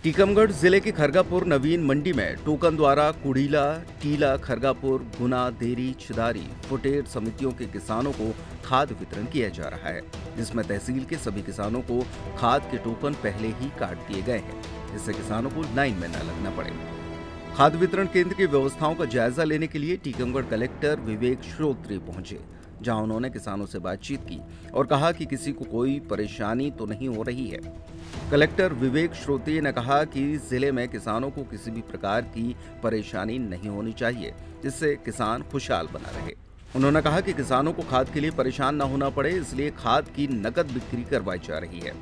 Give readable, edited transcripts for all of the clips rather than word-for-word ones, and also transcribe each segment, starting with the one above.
टीकमगढ़ जिले की खरगापुर नवीन मंडी में टोकन द्वारा कुड़ीला, टीला, खरगापुर, गुना, देरी, चिदारी, फुटेर समितियों के किसानों को खाद वितरण किया जा रहा है, जिसमें तहसील के सभी किसानों को खाद के टोकन पहले ही काट दिए गए हैं, जिससे किसानों को लाइन में न लगना पड़े। खाद वितरण केंद्र की व्यवस्थाओं का जायजा लेने के लिए टीकमगढ़ कलेक्टर विवेक श्रोत्री पहुंचे, जहां उन्होंने किसानों से बातचीत की और कहा कि किसी को कोई परेशानी तो नहीं हो रही है। कलेक्टर विवेक श्रोत्री ने कहा कि जिले में किसानों को किसी भी प्रकार की परेशानी नहीं होनी चाहिए, जिससे किसान खुशहाल बना रहे। उन्होंने कहा कि किसानों को खाद के लिए परेशान न होना पड़े, इसलिए खाद की नकद बिक्री करवाई जा रही है।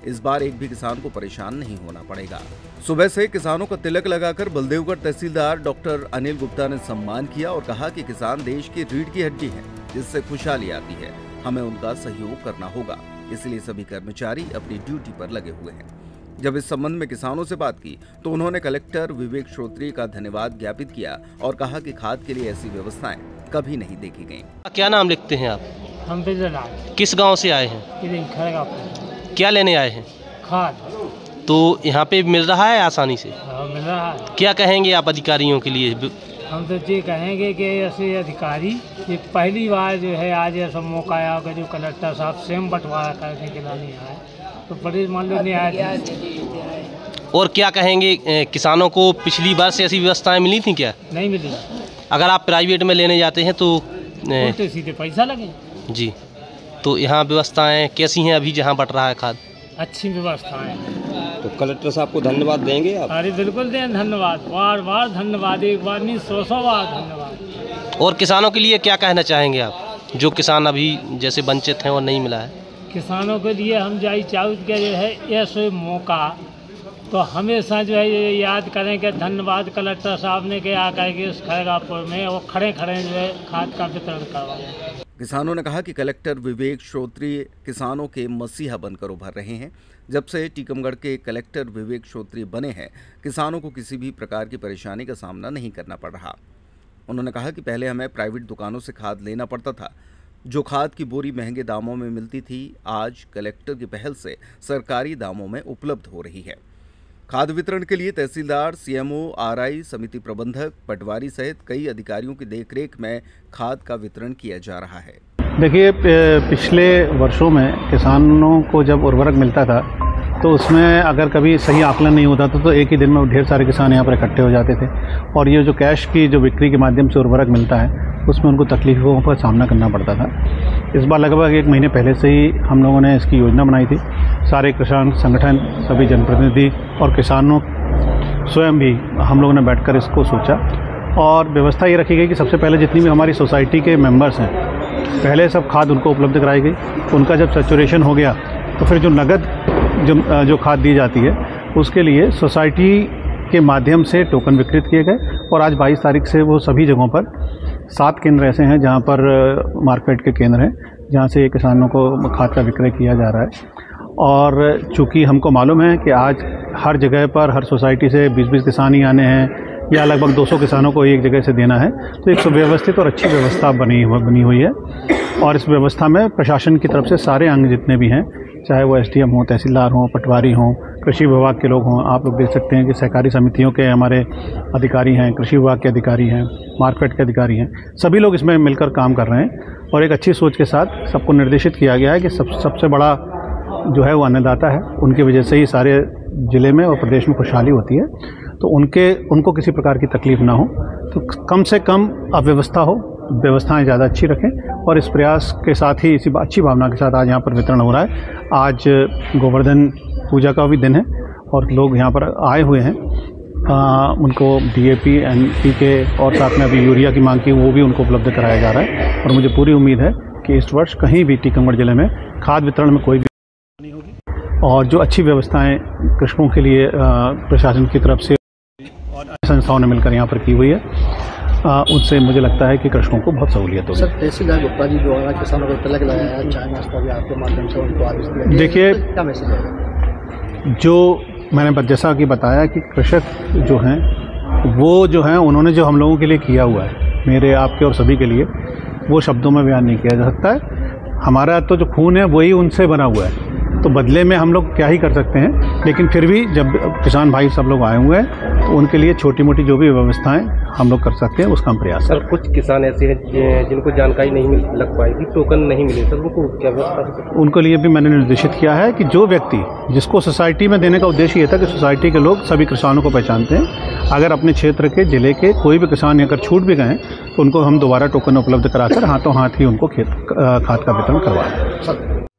इस बार एक भी किसान को परेशान नहीं होना पड़ेगा। सुबह से किसानों का तिलक लगाकर बलदेवगढ़ तहसीलदार डॉक्टर अनिल गुप्ता ने सम्मान किया और कहा कि किसान देश की रीढ़ की हड्डी है, जिससे खुशहाली आती है। हमें उनका सहयोग करना होगा, इसलिए सभी कर्मचारी अपनी ड्यूटी पर लगे हुए हैं। जब इस संबंध में किसानों से बात की तो उन्होंने कलेक्टर विवेक श्रोत्री का धन्यवाद ज्ञापित किया और कहा कि खाद के लिए ऐसी व्यवस्थाएं कभी नहीं देखी गई। क्या नाम लिखते हैं आप? हम किस गांव से आए हैं? क्या लेने आए हैं? खाद। तो यहाँ पे मिल रहा है आसानी से? मिल रहा है। क्या कहेंगे आप अधिकारियों के लिए? हम तो ये कहेंगे कि ऐसे अधिकारी ये पहली बार जो है आज ऐसा मौका आया होगा जो कलेक्टर साहब स्वयं बंटवारा करने के लिए आए, तो बड़े मान लो न्याय। और क्या कहेंगे किसानों को पिछली बार से ऐसी व्यवस्थाएं मिली थी क्या? नहीं मिली। अगर आप प्राइवेट में लेने जाते हैं तो सीधे पैसा लगे जी। तो यहाँ व्यवस्थाएं कैसी हैं अभी जहाँ बट रहा है खाद? अच्छी व्यवस्थाएं। तो कलेक्टर साहब को धन्यवाद देंगे आप? अरे बिल्कुल दें, धन्यवाद, बार बार धन्यवाद, एक बार नहीं 100 बार धन्यवाद। और किसानों के लिए क्या कहना चाहेंगे आप, जो किसान अभी जैसे वंचित हैं और नहीं मिला है? किसानों के लिए हम जाई चाहूँ कि जो है ऐसे मौका तो हमेशा जो है ये याद करें कि धन्यवाद कलेक्टर साहब ने कि आकर के इस खरगापुर में वो खड़े खड़े जो है खाद का वितरण करवाया। किसानों ने कहा कि कलेक्टर विवेक श्रोत्री किसानों के मसीहा बनकर उभर रहे हैं। जब से टीकमगढ़ के कलेक्टर विवेक श्रोत्री बने हैं, किसानों को किसी भी प्रकार की परेशानी का सामना नहीं करना पड़ रहा। उन्होंने कहा कि पहले हमें प्राइवेट दुकानों से खाद लेना पड़ता था, जो खाद की बोरी महंगे दामों में मिलती थी, आज कलेक्टर की पहल से सरकारी दामों में उपलब्ध हो रही है। खाद वितरण के लिए तहसीलदार, सीएमओ, आरआई, समिति प्रबंधक, पटवारी सहित कई अधिकारियों की देखरेख में खाद का वितरण किया जा रहा है। देखिए, पिछले वर्षों में किसानों को जब उर्वरक मिलता था तो उसमें अगर कभी सही आकलन नहीं होता था तो एक ही दिन में ढेर सारे किसान यहाँ पर इकट्ठे हो जाते थे, और ये जो कैश की जो बिक्री के माध्यम से उर्वरक मिलता है उसमें उनको तकलीफों का सामना करना पड़ता था। इस बार लगभग 1 महीने पहले से ही हम लोगों ने इसकी योजना बनाई थी। सारे किसान संगठन, सभी जनप्रतिनिधि और किसानों स्वयं भी हम लोगों ने बैठकर इसको सोचा और व्यवस्था ये रखी गई कि सबसे पहले जितनी भी हमारी सोसाइटी के मेंबर्स हैं, पहले सब खाद उनको उपलब्ध कराई गई। उनका जब सैचुरेशन हो गया तो फिर जो नगद जो खाद दी जाती है उसके लिए सोसाइटी के माध्यम से टोकन वितरित किए गए, और आज 22 तारीख से वो सभी जगहों पर 7 केंद्र ऐसे हैं जहां पर मार्केट के केंद्र हैं, जहां से किसानों को खाद का विक्रय किया जा रहा है। और चूंकि हमको मालूम है कि आज हर जगह पर हर सोसाइटी से 20-20 किसान ही आने हैं या लगभग 200 किसानों को एक जगह से देना है, तो एक सुव्यवस्थित और अच्छी व्यवस्था बनी हुई है। और इस व्यवस्था में प्रशासन की तरफ से सारे अंग जितने भी हैं, चाहे वो एसडीएम हो, तहसीलदार हो, पटवारी हो, कृषि विभाग के लोग हों, आप लोग देख सकते हैं कि सहकारी समितियों के हमारे अधिकारी हैं, कृषि विभाग के अधिकारी हैं, मार्केट के अधिकारी हैं, सभी लोग इसमें मिलकर काम कर रहे हैं। और एक अच्छी सोच के साथ सबको निर्देशित किया गया है कि सबसे बड़ा जो है वो अन्नदाता है, उनकी वजह से ही सारे ज़िले में और प्रदेश में खुशहाली होती है। तो उनको किसी प्रकार की तकलीफ ना हो, तो कम से कम अव्यवस्था हो, व्यवस्थाएं ज़्यादा अच्छी रखें। और इस प्रयास के साथ ही, इसी अच्छी भावना के साथ आज यहाँ पर वितरण हो रहा है। आज गोवर्धन पूजा का भी दिन है और लोग यहाँ पर आए हुए हैं, उनको डीएपी, एनपीके और साथ में अभी यूरिया की मांग की, वो भी उनको उपलब्ध कराया जा रहा है। और मुझे पूरी उम्मीद है कि इस वर्ष कहीं भी टीकमगढ़ जिले में खाद वितरण में कोई भी नहीं होगी, और जो अच्छी व्यवस्थाएं कृषकों के लिए प्रशासन की तरफ से और संस्थाओं ने मिलकर यहाँ पर की हुई है, उससे मुझे लगता है कि कृषकों को बहुत सहूलियत होगी। सर, तहसीलदार गुप्ता जी द्वारा किसानों को तिलक लगाया, चाय नाश्ता भी आपके माध्यम से उनको आदेश दिया। देखिए, क्या मैसेज है? जो मैंने जैसा कि बताया कि कृषक जो हैं वो जो हैं उन्होंने जो हम लोगों के लिए किया हुआ है, मेरे, आपके और सभी के लिए, वो शब्दों में बयान नहीं किया जा सकता है। हमारा तो जो खून है वही उनसे बना हुआ है। तो बदले में हम लोग क्या ही कर सकते हैं, लेकिन फिर भी जब किसान भाई सब लोग आए हुए हैं तो उनके लिए छोटी मोटी जो भी व्यवस्थाएं हम लोग कर सकते हैं उसका हम प्रयास सर कुछ किसान ऐसे हैं जिनको जानकारी नहीं लग पाएगी, टोकन नहीं मिले, सर उनको क्या व्यवस्था? उनके लिए भी मैंने निर्देशित किया है कि जो व्यक्ति जिसको सोसाइटी में देने का उद्देश्य ये था कि सोसाइटी के लोग सभी किसानों को पहचानते हैं, अगर अपने क्षेत्र के जिले के कोई भी किसान अगर छूट भी गए तो उनको हम दोबारा टोकन उपलब्ध कराकर हाथों हाथ ही उनको खाद का वितरण करवाएं।